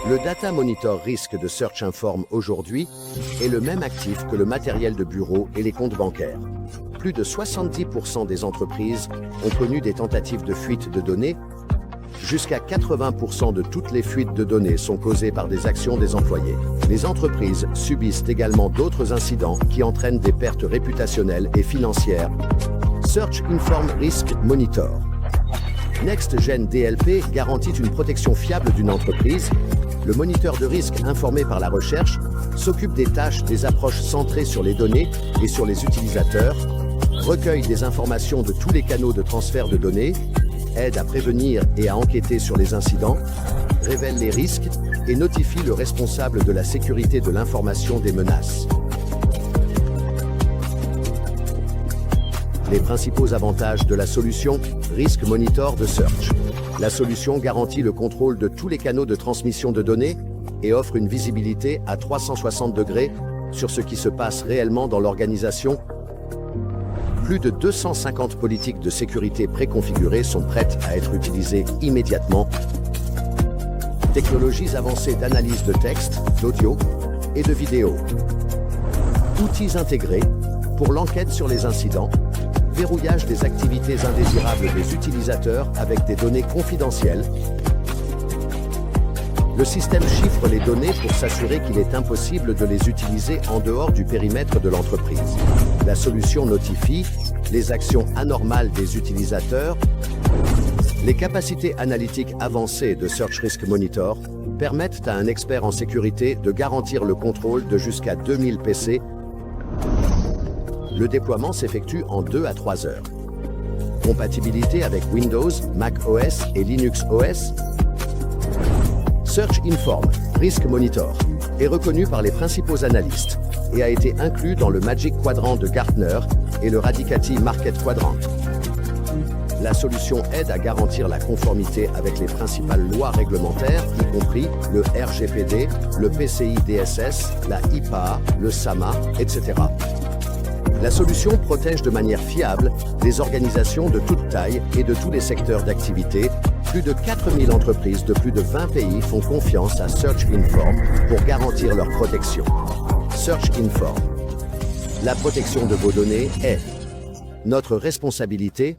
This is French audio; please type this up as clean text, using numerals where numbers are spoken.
Le Data Monitor Risque de Search Inform aujourd'hui est le même actif que le matériel de bureau et les comptes bancaires. Plus de 70% des entreprises ont connu des tentatives de fuite de données. Jusqu'à 80% de toutes les fuites de données sont causées par des actions des employés. Les entreprises subissent également d'autres incidents qui entraînent des pertes réputationnelles et financières. Search Inform Risk Monitor. Next-Gen DLP garantit une protection fiable d'une entreprise. Le moniteur de risque informé par la recherche s'occupe des tâches des approches centrées sur les données et sur les utilisateurs, recueille des informations de tous les canaux de transfert de données, aide à prévenir et à enquêter sur les incidents, révèle les risques et notifie le responsable de la sécurité de l'information des menaces. Les principaux avantages de la solution Risk Monitor de Search. La solution garantit le contrôle de tous les canaux de transmission de données et offre une visibilité à 360 degrés sur ce qui se passe réellement dans l'organisation. Plus de 250 politiques de sécurité préconfigurées sont prêtes à être utilisées immédiatement. Technologies avancées d'analyse de texte, d'audio et de vidéo. Outils intégrés pour l'enquête sur les incidents. Verrouillage des activités indésirables des utilisateurs avec des données confidentielles. Le système chiffre les données pour s'assurer qu'il est impossible de les utiliser en dehors du périmètre de l'entreprise. La solution notifie les actions anormales des utilisateurs. Les capacités analytiques avancées de Search Risk Monitor permettent à un expert en sécurité de garantir le contrôle de jusqu'à 2000 PC. Le déploiement s'effectue en 2 à 3 heures. Compatibilité avec Windows, Mac OS et Linux OS. Search Inform Risk Monitor est reconnu par les principaux analystes et a été inclus dans le Magic Quadrant de Gartner et le Radicati Market Quadrant. La solution aide à garantir la conformité avec les principales lois réglementaires, y compris le RGPD, le PCI DSS, la IPAA, le SAMA, etc. La solution protège de manière fiable des organisations de toute taille et de tous les secteurs d'activité. Plus de 4000 entreprises de plus de 20 pays font confiance à Search Inform pour garantir leur protection. Search Inform. La protection de vos données est notre responsabilité.